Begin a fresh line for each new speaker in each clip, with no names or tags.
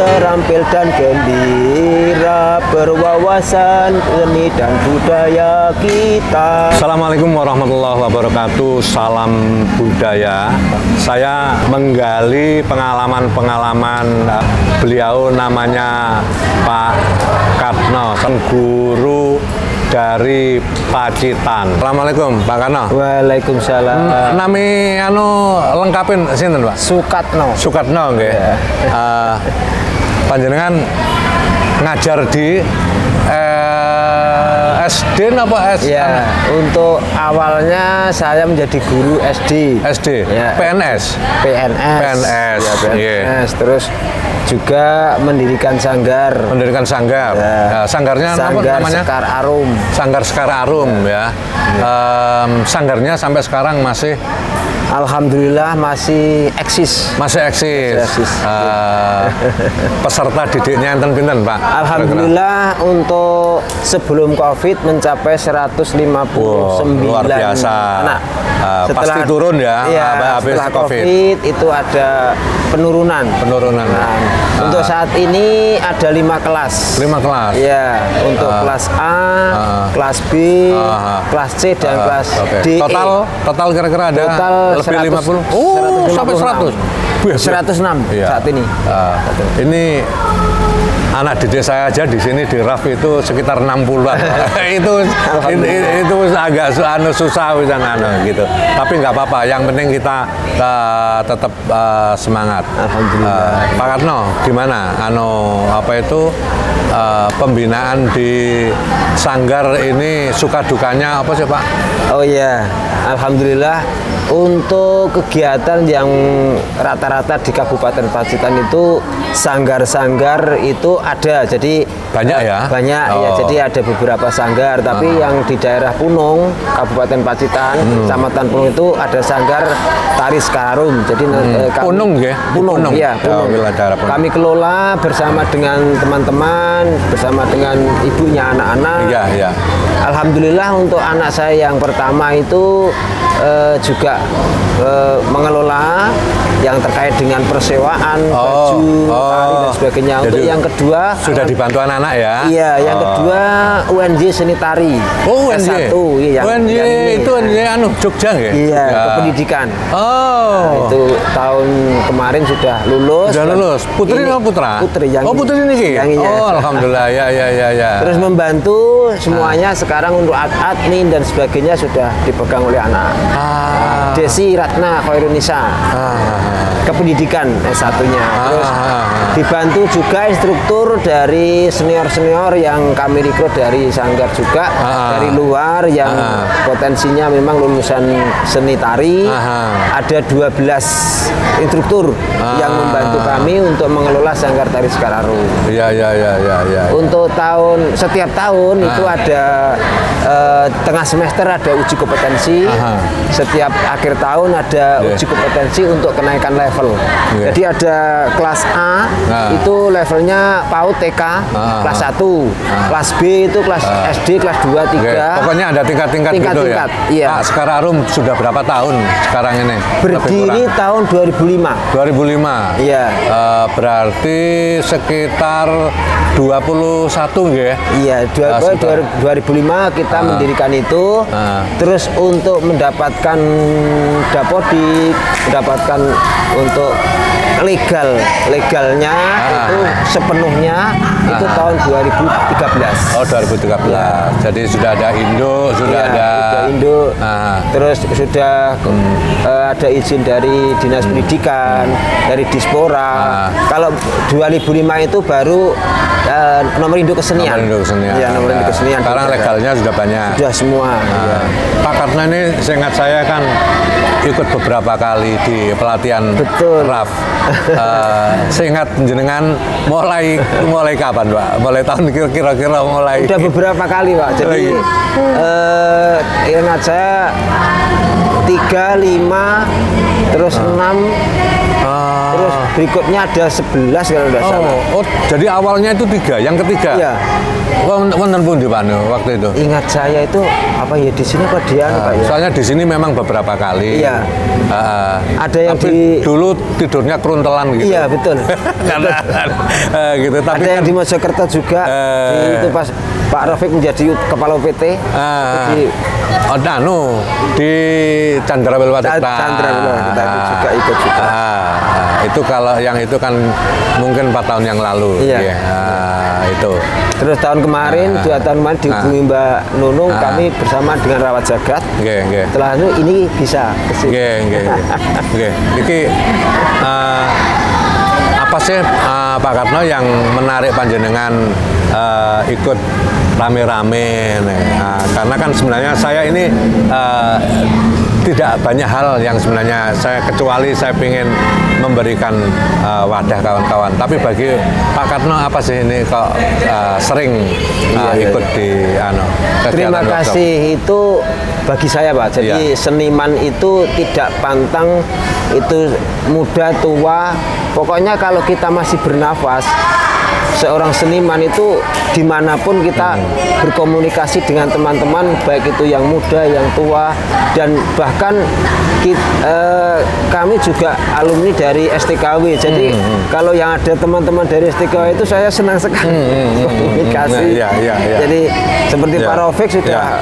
terampil dan gembira, berwawasan seni dan budaya kita.
Assalamualaikum warahmatullahi wabarakatuh. Salam budaya. Saya menggali pengalaman-pengalaman beliau, namanya Pak Katno, guru dari Pacitan. Assalamualaikum Pak Katno.
Waalaikumsalam.
Nami lengkapin sinten Pak?
Sukatno.
Sukatno nggih. Panjenengan ngajar di SD apa SD?
Ya, untuk awalnya saya menjadi guru SD.
SD.
Ya.
PNS.
PNS. Ya, PNS.
Yeah.
Terus juga mendirikan sanggar.
Mendirikan sanggar.
Ya.
Sanggarnya apa namanya?
Sekar Arum.
Sanggar Sekar Arum ya. Sanggarnya sampai sekarang masih,
Alhamdulillah masih eksis.
Masih eksis. Peserta didiknya enten pinten Pak?
Alhamdulillah untuk sebelum Covid mencapai 159
luar biasa.
anak.
Pasti turun ya, habis
setelah
COVID.
COVID itu ada penurunan. Untuk saat ini ada 5 kelas.
5 kelas.
Ya, untuk kelas A, kelas B, kelas C dan kelas D.
Total kira-kira ada
total
lebih
100,
50. Sampai 100.
106
iya.
saat ini.
Ini anak didik saya aja di sini di RAF itu sekitar 60-an. itu agak susah gitu. Tapi nggak apa-apa. Yang penting kita tetap semangat.
Alhamdulillah.
Pak Katno, gimana? Pembinaan di sanggar ini suka dukanya apa sih Pak?
Oh iya, alhamdulillah untuk kegiatan yang rata-rata di Kabupaten Pacitan itu sanggar-sanggar itu ada. Jadi
banyak ya?
Banyak ya. Jadi ada beberapa sanggar. Tapi yang di daerah Punung, Kabupaten Pacitan, Kecamatan Punung itu ada sanggar Tari Sekararum. Jadi
Punung ya?
Punung. Ya, Punung. Kami kelola bersama dengan teman-teman, bersama dengan ibunya anak-anak.
Iya.
Alhamdulillah untuk anak saya yang pertama itu juga mengelola yang terkait dengan persewaan, baju, tari dan sebagainya.
Jadi
untuk yang kedua
sudah dibantu anak-anak ya?
Iya, yang kedua UNJ Seni Tari.
Oh, UNJ.
S1, iya,
UNJ itu UNJ Jogja nggak?
Iya, kependidikan. Nah, itu tahun kemarin sudah lulus.
Sudah lulus. Putri atau putra?
Putri yang
putri ini. Alhamdulillah ya.
Terus membantu semuanya sekarang untuk admin dan sebagainya sudah dipegang oleh anak. Desi Ratna Khairunisa. Kependidikan S1-nya. Terus dibantu juga instruktur dari senior-senior yang kami rekrut dari sanggar juga, dari luar yang potensinya memang lulusan seni tari. Ada 12 instruktur yang membantu kami untuk mengelola sanggar Tari Sekararum.
Iya.
Untuk setiap tahun itu ada tengah semester ada uji kompetensi. Setiap akhir tahun ada uji kompetensi untuk kenaikan level. Jadi ada kelas A itu levelnya PAUD TK kelas 1, kelas B itu kelas SD kelas 2, 3.
Pokoknya ada tingkat-tingkat gitu ya.
Iya.
Pak Sekararum sudah berapa tahun sekarang ini?
Berdiri tahun 2005.
2005.
Iya.
Berarti sekitar 21 nggih.
Iya, 2005 kita mendirikan itu. Terus untuk mendapatkan dapodik, mendapatkan untuk legalnya itu sepenuhnya itu tahun 2013.
Oh, 2013. Jadi sudah ada induk, sudah ada
induk. Terus sudah ada izin dari Dinas Pendidikan, dari Dispora. Kalau 2005 itu baru nomor induk kesenian.
Nomor induk kesenian. Sekarang legalnya sudah banyak.
Sudah semua.
Pak Katno ini seingat saya kan ikut beberapa kali di pelatihan RAF. Seingat jenengan mulai kapan Pak? Mulai tahun kira-kira mulai?
Udah beberapa kali Pak. Jadi ingat saya 3, 5, terus 6, terus berikutnya ada 11 kalau tidak salah.
Oh, jadi awalnya itu 3, yang ketiga.
Iya.
Wonten pundi Pak waktu itu?
Ingat saya itu apa ya di sini apa di anu, Pak ya?
Soalnya di sini memang beberapa kali.
Iya. Ada yang
tapi dulu tidurnya keruntelan gitu.
Iya, betul.
Karena gitu. Tapi
ada yang di Mojokerto juga. Itu pas Pak Rafiq menjadi kepala UPT.
Di Chandra Wilwatikta.
Chandra Wilwatikta juga ikut juga.
Itu kalau yang itu kan mungkin 4 tahun yang lalu.
Iya.
Itu.
Terus tahun kemarin, 2 tahun kemarin dihubungi Mbak Nunung, kami bersama dengan Rawat Jagat. Setelah itu ini bisa kesini.
Iki apa sih Pak Karno yang menarik panjenengan ikut rame-rame karena kan sebenarnya saya ini tidak banyak hal yang sebenarnya saya kecuali saya ingin memberikan wadah kawan-kawan. Tapi bagi Pak Karno apa sih ini kok sering ikut di
Terima kasih itu bagi saya Pak. Jadi seniman itu tidak pantang itu muda tua. Pokoknya kalau kita masih bernafas, seorang seniman itu dimanapun kita berkomunikasi dengan teman-teman, baik itu yang muda, yang tua, dan bahkan kami juga alumni dari STKW. Jadi kalau yang ada teman-teman dari STKW itu saya senang sekali komunikasi. Jadi seperti Pak Rafiq sudah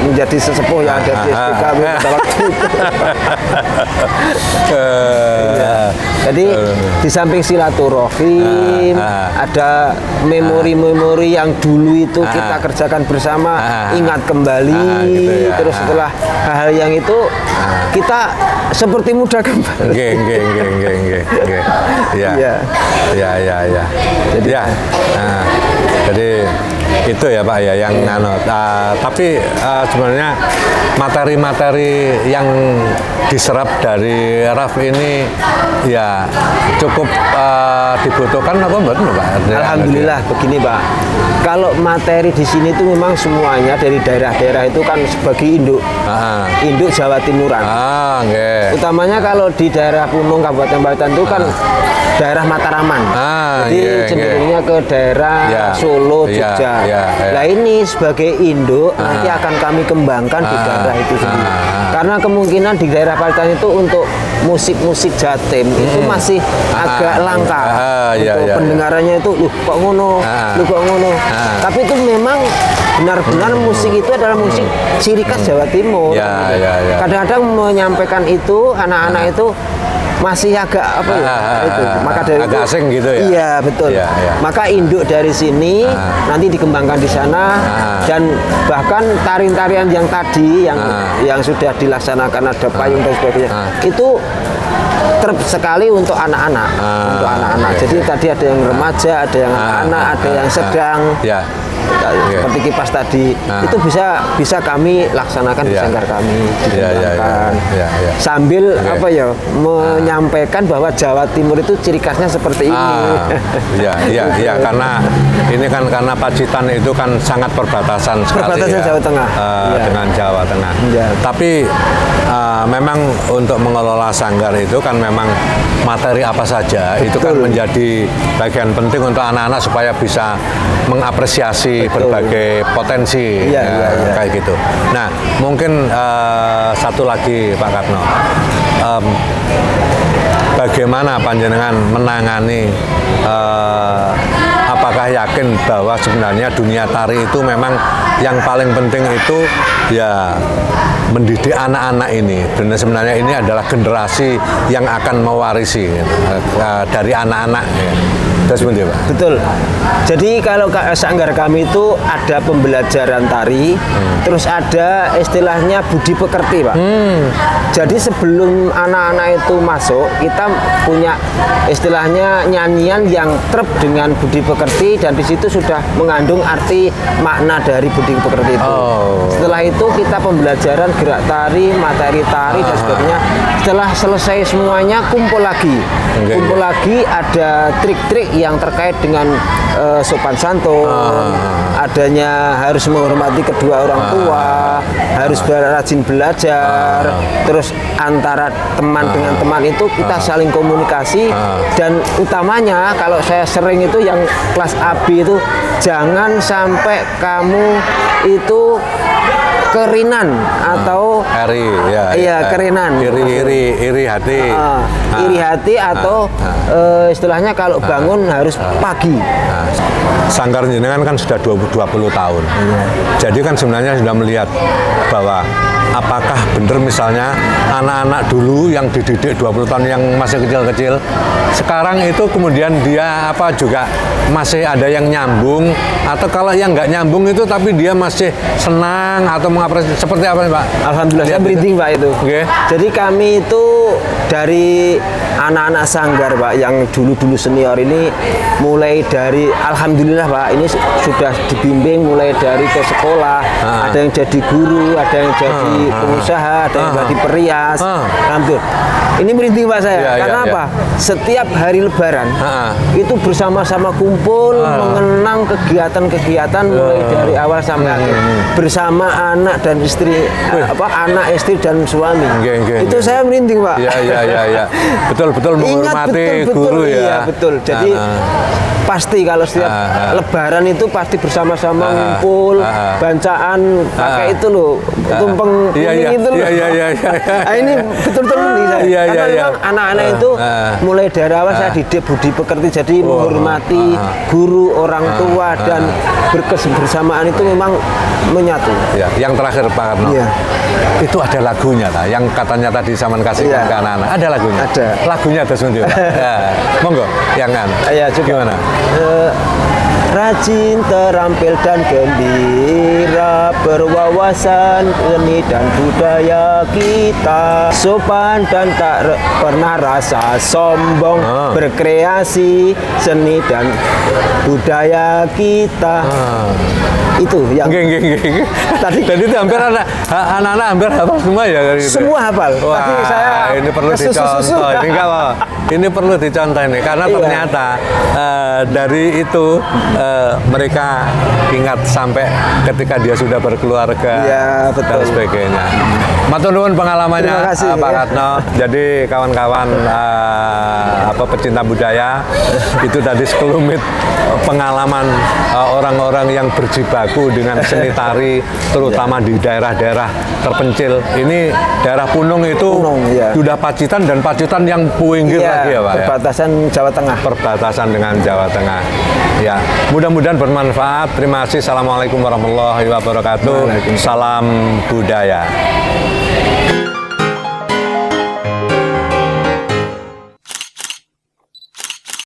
menjadi sesepuh yang ada di STKW pada waktu itu. Jadi di samping silaturahim, ada memori-memori yang dulu itu kita kerjakan bersama, ingat kembali,
gitu ya.
Terus setelah hal-hal yang itu kita seperti muda kembali.
Jadi itu ya Pak ya yang tapi sebenarnya materi-materi yang diserap dari Raf ini ya cukup dibutuhkan apa betul Pak?
Alhamdulillah begini Pak. Kalau materi di sini itu memang semuanya dari daerah-daerah itu kan sebagai induk Jawa Timuran. Utamanya kalau di daerah Punung Kabupaten Banten itu kan daerah Mataraman. Jadi cenderungnya ke daerah Solo, Jogja. Nah ini sebagai induk nanti akan kami kembangkan di daerah itu sendiri. Karena kemungkinan di daerah Banten itu untuk musik-musik Jatim itu masih agak langka. Untuk pendengarannya itu, kok ngono. Tapi itu memang benar-benar musik itu adalah musik ciri khas Jawa Timur. Kadang-kadang menyampaikan itu anak-anak itu masih agak apa ya itu, maka dari
agak
itu
asing gitu ya.
Iya betul. Maka induk dari sini nanti dikembangkan di sana dan bahkan tarian-tarian yang tadi yang sudah dilaksanakan ada payung dan sebagainya itu sekali untuk anak-anak, Jadi tadi ada yang remaja, ada yang anak-anak, ada yang sedang. Seperti kipas tadi itu bisa kami laksanakan di sanggar kami sambil apa ya menyampaikan bahwa Jawa Timur itu ciri khasnya seperti ini.
Karena ini kan karena Pacitan itu kan sangat perbatasan sekali
Jawa Tengah
dengan Jawa Tengah. Tapi memang untuk mengelola sanggar itu kan memang materi apa saja itu kan menjadi bagian penting untuk anak-anak supaya bisa mengapresiasi berbagai potensi kayak gitu. Nah, mungkin satu lagi Pak Karno, bagaimana panjenengan menangani? Apakah yakin bahwa sebenarnya dunia tari itu memang yang paling penting itu ya mendidik anak-anak ini, dan sebenarnya ini adalah generasi yang akan mewarisi dari anak-anak.
Betul. Jadi kalau sanggar kami itu ada pembelajaran tari, terus ada istilahnya budi pekerti, Pak. Jadi sebelum anak-anak itu masuk, kita punya istilahnya nyanyian yang trep dengan budi pekerti, dan di situ sudah mengandung arti makna dari budi pekerti itu. Setelah itu kita pembelajaran gerak tari, materi tari dan sebagainya. Setelah selesai semuanya kumpul lagi kumpul lagi, ada trik-trik yang terkait dengan sopan santun, adanya harus menghormati kedua orang tua, harus rajin belajar, terus antara teman dengan teman itu kita saling komunikasi, dan utamanya kalau saya sering itu yang kelas AB itu jangan sampai kamu itu kerinan atau kerinan,
iri hati,
iri hati atau istilahnya kalau bangun harus pagi.
Sanggar jenengan kan sudah 20 tahun. Jadi kan sebenarnya sudah melihat bahwa apakah benar misalnya anak-anak dulu yang dididik 20 tahun yang masih kecil-kecil, sekarang itu kemudian dia juga masih ada yang nyambung, atau kalau yang nggak nyambung itu tapi dia masih senang atau mengapresiasi, seperti apa nih Pak?
Alhamdulillah saya berhenti Pak itu.
Okay.
Jadi kami itu dari anak-anak sanggar Pak yang dulu-dulu senior ini, mulai dari alhamdulillah Pak ini sudah dibimbing mulai dari ke sekolah, ada yang jadi guru, ada yang jadi pengusaha, ada yang jadi perias. Alhamdulillah. Ini merinding Pak saya. Karena apa? Setiap hari Lebaran itu bersama-sama kumpul mengenang kegiatan-kegiatan mulai dari awal sampai akhir bersama anak dan istri, anak istri dan suami. Itu saya merinding Pak.
Iya. Betul-betul menghormati guru ya.
Iya betul. Jadi pasti kalau setiap Lebaran itu pasti bersama-sama ngumpul, bacaan pakai itu loh, tumpeng kuning itu loh.
Iya.
Ini betul-betul nih saya. Karena memang anak-anak itu mulai dari awal saya didik budi pekerti, jadi menghormati guru, orang tua, dan berkebersamaan itu memang menyatu.
Ya, yang terakhir Pak Karno, itu ada lagunya yang katanya tadi Saman kasihkan ke anak-anak. Ada lagunya?
Ada.
Lagunya ada sendiri Pak. Monggo, yang kan? Gimana?
Rajin, terampil dan gembira, berwawasan seni dan budaya kita, sopan dan tak pernah rasa sombong, berkreasi seni dan budaya kita. Itu yang
tadi itu hampir anak-anak hampir hafal semua ya dari itu.
Semua hafal.
Wah,
tadi saya
ini perlu dicontoh. Ini perlu dicontoh ini karena ternyata dari itu mereka ingat sampai ketika dia sudah berkeluarga dan sebagainya. Matur nuwun pengalamannya Pak Karno. Jadi kawan-kawan pecinta budaya itu tadi sekelumit pengalaman orang-orang yang berjibaku dengan seni tari, terutama di daerah-daerah terpencil. Ini daerah Punung itu sudah Pacitan, dan Pacitan yang Puinggir lagi ya Pak.
Perbatasan Jawa Tengah.
Perbatasan dengan Jawa Tengah. Ya, mudah-mudahan bermanfaat. Terima kasih. Assalamualaikum warahmatullahi wabarakatuh. Salam budaya.